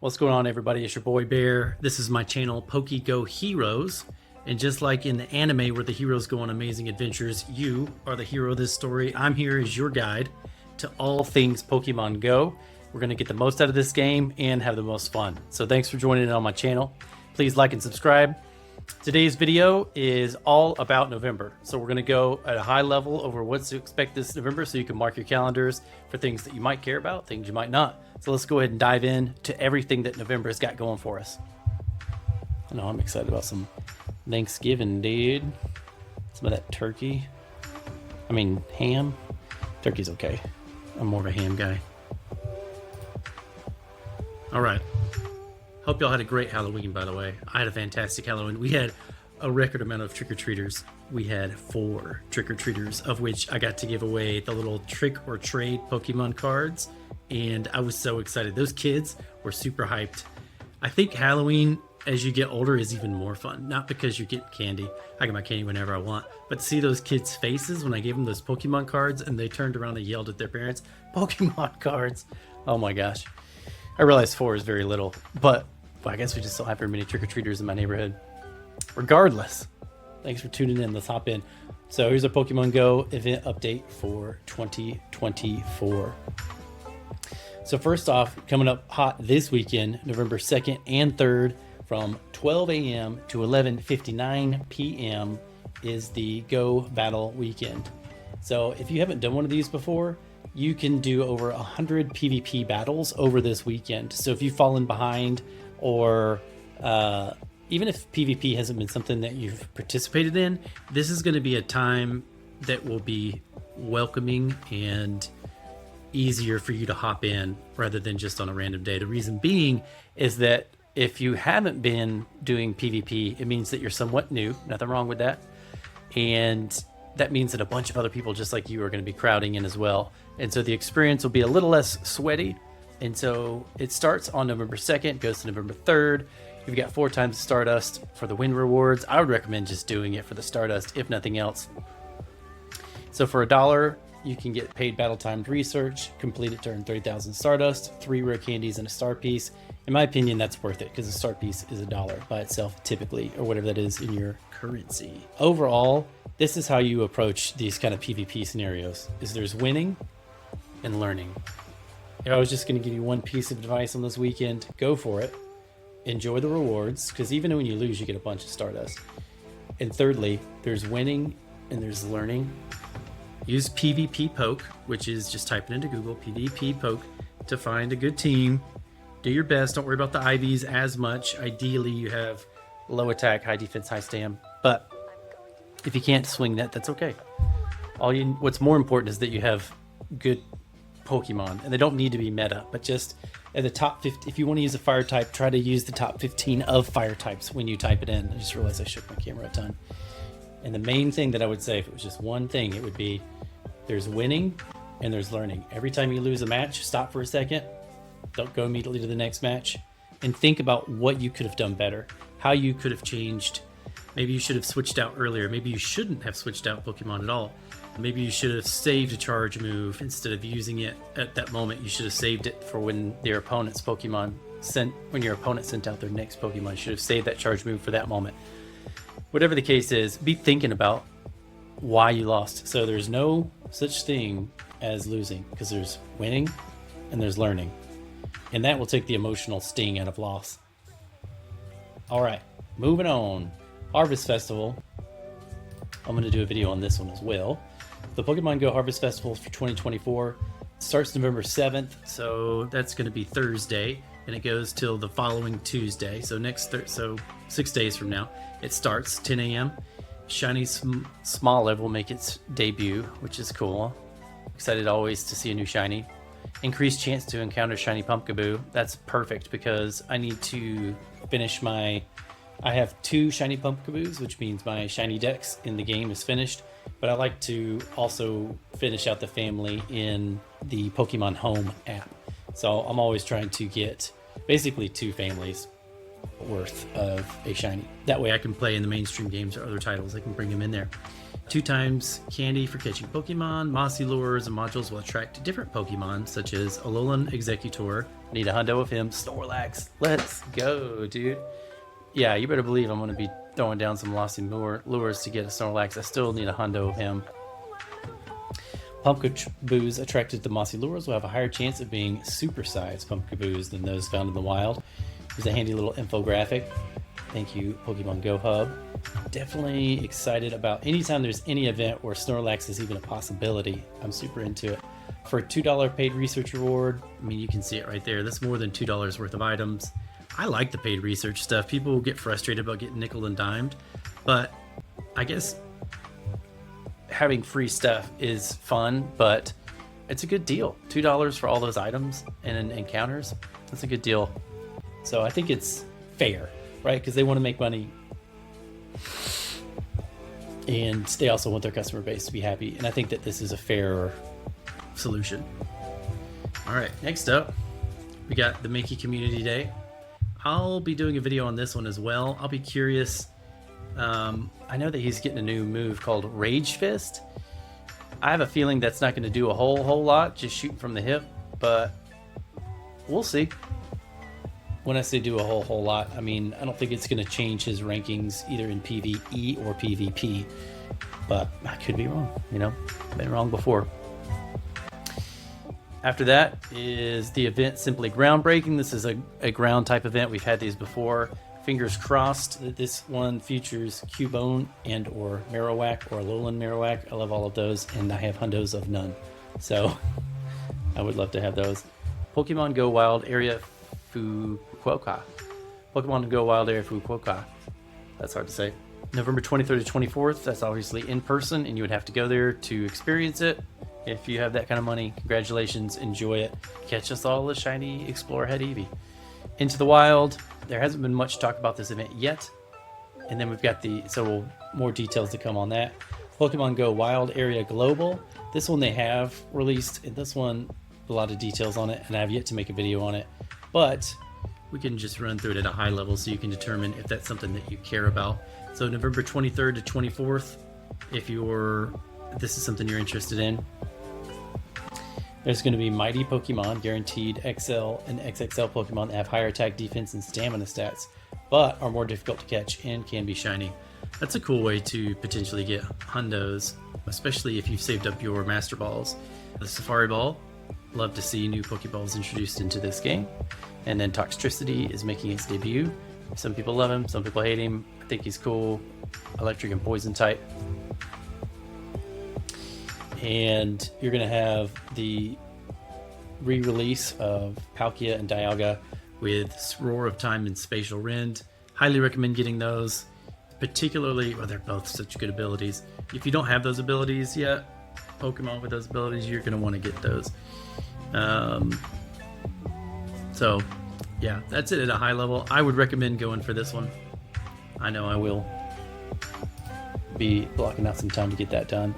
What's going on, everybody? It's your boy Bear. This is my channel, PokeGoHeroes. And just like in the anime where the heroes go on amazing adventures, you are the hero of this story. I'm here as your guide to all things Pokemon Go. We're going to get the most out of this game and have the most fun. So thanks for joining in on my channel. Please like and subscribe. Today's video is all about November. So we're going to go at a high level over what to expect this November so you can mark your calendars for things that you might care about, things you might not. So let's go ahead and dive in to everything that November has got going for us. I know I'm excited about some Thanksgiving, dude. Some of that turkey. I mean, ham. Turkey's okay. I'm more of a ham guy. All right. Hope y'all had a great Halloween, by the way. I had a fantastic Halloween. We had a record amount of trick-or-treaters. We had 4 trick-or-treaters, of which I got to give away the little trick-or-trade Pokemon cards, and I was so excited. Those kids were super hyped. I think Halloween, as you get older, is even more fun. Not because you get candy. I get my candy whenever I want. But to see those kids' faces when I gave them those Pokemon cards, and they turned around and yelled at their parents, Pokemon cards. Oh my gosh. I realize 4 is very little, but I guess we just don't have very many trick-or-treaters in my neighborhood. Regardless, thanks for tuning in. Let's hop in. So here's a Pokemon Go event update for 2024. So first off, coming up hot this weekend, November 2nd and 3rd, from 12 a.m. to 11:59 p.m. is the Go Battle Weekend. So if you haven't done one of these before, you can do over 100 PvP battles over this weekend. So if you've fallen behind, or even if PvP hasn't been something that you've participated in, this is going to be a time that will be welcoming and easier for you to hop in rather than just on a random day. The reason being is that if you haven't been doing PvP, it means that you're somewhat new. Nothing wrong with that. And that means that a bunch of other people just like you are going to be crowding in as well. And so the experience will be a little less sweaty. And so it starts on November 2nd, goes to November 3rd. You've got 4 times Stardust for the win rewards. I would recommend just doing it for the Stardust, if nothing else. So for $1, you can get paid battle timed research, complete it to earn 30,000 Stardust, 3 rare candies, and a star piece. In my opinion, that's worth it because a star piece is $1 by itself, typically, or whatever that is in your currency. Overall, this is how you approach these kind of PvP scenarios: is there's winning and learning. If I was just going to give you one piece of advice on this weekend, go for it. Enjoy the rewards, because even when you lose, you get a bunch of Stardust. And thirdly, there's winning and there's learning. Use PvP Poke, which is just typing into Google, PvP Poke, to find a good team. Do your best. Don't worry about the IVs as much. Ideally, you have low attack, high defense, high stam. But if you can't swing that, that's okay. What's more important is that you have good Pokemon, and they don't need to be meta, but just at the top 50. If you want to use a fire type, try to use the top 15 of fire types when you type it in. I just realized I shook my camera a ton. And the main thing that I would say, if it was just one thing, it would be there's winning and there's learning. Every time you lose a match, stop for a second. Don't go immediately to the next match, and think about what you could have done better, how you could have changed. Maybe you should have switched out earlier. Maybe you shouldn't have switched out Pokemon at all. Maybe you should have saved a charge move instead of using it at that moment. You should have saved it for when your opponent's Pokemon when your opponent sent out their next Pokemon. You should have saved that charge move for that moment. Whatever the case is, be thinking about why you lost. So there's no such thing as losing, because there's winning and there's learning. And that will take the emotional sting out of loss. All right, moving on. Harvest Festival. I'm going to do a video on this one as well. The Pokemon Go Harvest Festival for 2024 starts November 7th, so that's going to be Thursday, and it goes till the following Tuesday. So so 6 days from now, it starts 10 a.m. Shiny Smoliv will make its debut, which is cool. Excited always to see a new shiny. Increased chance to encounter shiny Pumpkaboo. That's perfect because I need to finish I have 2 shiny Pumpkaboos, which means my shiny dex in the game is finished, but I like to also finish out the family in the Pokemon Home app. So I'm always trying to get basically 2 families worth of a shiny. That way I can play in the mainstream games or other titles. I can bring them in there. 2 times candy for catching Pokemon. Mossy lures and modules will attract different Pokemon, such as Alolan Executor. Need a hundo of him. Snorlax. Let's go, dude. Yeah, you better believe I'm going to be throwing down some mossy lures to get a Snorlax. I still need a hundo of him. Pumpkaboos attracted to mossy lures will have a higher chance of being supersized Pumpkaboos than those found in the wild. There's a handy little infographic. Thank you, Pokemon Go Hub. Definitely excited about anytime there's any event where Snorlax is even a possibility. I'm super into it. For a $2 paid research reward, I mean, you can see it right there. That's more than $2 worth of items. I like the paid research stuff. People get frustrated about getting nickel and dimed, but I guess having free stuff is fun, but it's a good deal. $2 for all those items and encounters. That's a good deal. So I think it's fair, right? Because they want to make money, and they also want their customer base to be happy. And I think that this is a fair solution. All right, next up, we got the Mankey Community Day. I'll be doing a video on this one as well. I'll be curious. I know that he's getting a new move called Rage Fist. I have a feeling that's not going to do a whole lot, just shooting from the hip, but we'll see. When I say do a whole lot, I mean, I don't think it's going to change his rankings either in PvE or PvP, but I could be wrong, you know, been wrong before. After that is the event Simply Groundbreaking. This is a ground type event. We've had these before. Fingers crossed that this one features Cubone and or Marowak or Alolan Marowak. I love all of those, and I have hundos of none. So I would love to have those. Pokemon Go Wild Area Fukuoka. Pokemon Go Wild Area Fukuoka. That's hard to say. November 23rd to 24th. That's obviously in person, and you would have to go there to experience it. If you have that kind of money, congratulations, enjoy it. Catch us all a shiny Explorer Head Eevee. Into the Wild, there hasn't been much talk about this event yet. And then we've got several more details to come on that. Pokemon Go Wild Area Global. This one they have released, and this one, a lot of details on it, and I have yet to make a video on it. But we can just run through it at a high level so you can determine if that's something that you care about. So November 23rd to 24th, if this is something you're interested in. There's going to be mighty Pokemon, guaranteed XL and XXL Pokemon that have higher attack, defense, and stamina stats, but are more difficult to catch and can be shiny. That's a cool way to potentially get hundos, especially if you've saved up your Master Balls. The Safari Ball, love to see new Pokeballs introduced into this game. And then Toxtricity is making its debut. Some people love him, some people hate him. I think he's cool. Electric and Poison type. And you're going to have the re-release of Palkia and Dialga with Roar of Time and Spatial Rend. Highly recommend getting those, particularly, they're both such good abilities. If you don't have those abilities yet, Pokemon with those abilities, you're going to want to get those. So, yeah, that's it at a high level. I would recommend going for this one. I know I will be blocking out some time to get that done.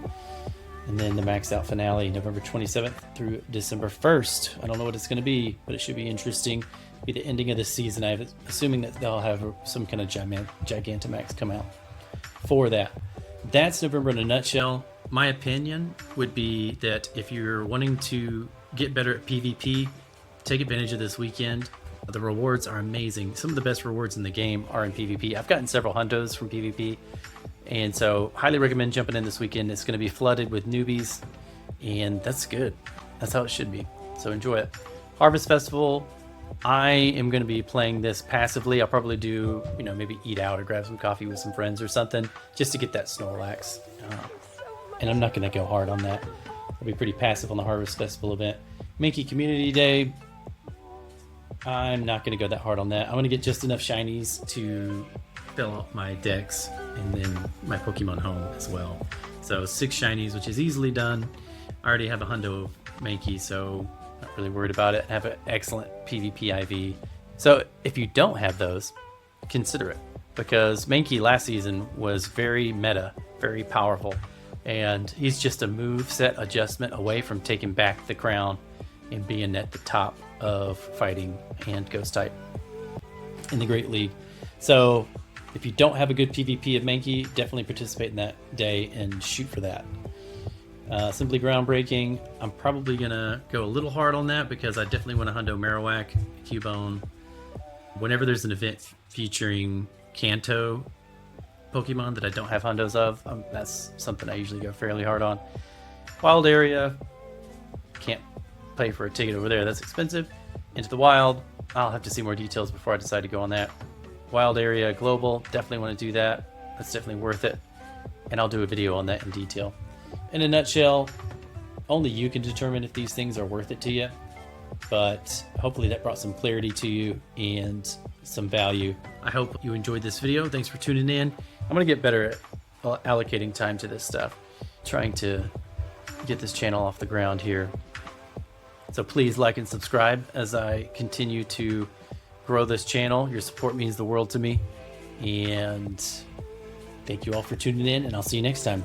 And then the Max Out finale, November 27th through December 1st. I don't know what it's going to be, but it should be interesting. Be the ending of the season. I'm assuming that they'll have some kind of Gigantamax come out for that. That's November in a nutshell. My opinion would be that if you're wanting to get better at PvP, take advantage of this weekend. The rewards are amazing. Some of the best rewards in the game are in PvP. I've gotten several hundos from PvP. And so highly recommend jumping in this weekend. It's going to be flooded with newbies, and that's good. That's how it should be. So enjoy it. Harvest Festival, I am going to be playing this passively. I'll probably do, maybe eat out or grab some coffee with some friends or something just to get that Snorlax. And I'm not going to go hard on that. I'll be pretty passive on the Harvest Festival event. Mankey Community Day, I'm not going to go that hard on that. I'm going to get just enough shinies to fill out my decks and then my Pokemon home as well. So 6 shinies, which is easily done. I already have a hundo of Mankey, so not really worried about it. I have an excellent PvP IV. So if you don't have those, consider it, because Mankey last season was very meta, very powerful, and he's just a move set adjustment away from taking back the crown and being at the top of fighting and ghost type in the Great League. So if you don't have a good PvP of Mankey, definitely participate in that day and shoot for that. Simply groundbreaking. I'm probably gonna go a little hard on that because I definitely want to hundo Marowak, Cubone. Whenever there's an event featuring Kanto Pokemon that I don't have hundos of, that's something I usually go fairly hard on. Wild area, can't pay for a ticket over there, that's expensive. Into the wild, I'll have to see more details before I decide to go on that. Wild area global, definitely want to do that. That's definitely worth it, and I'll do a video on that in detail. In a nutshell, only you can determine if these things are worth it to you, but hopefully that brought some clarity to you and some value. I hope you enjoyed this video. Thanks for tuning in. I'm gonna get better at allocating time to this stuff, trying to get this channel off the ground here. So please like and subscribe as I continue to grow this channel. Your support means the world to me. And thank you all for tuning in, and I'll see you next time.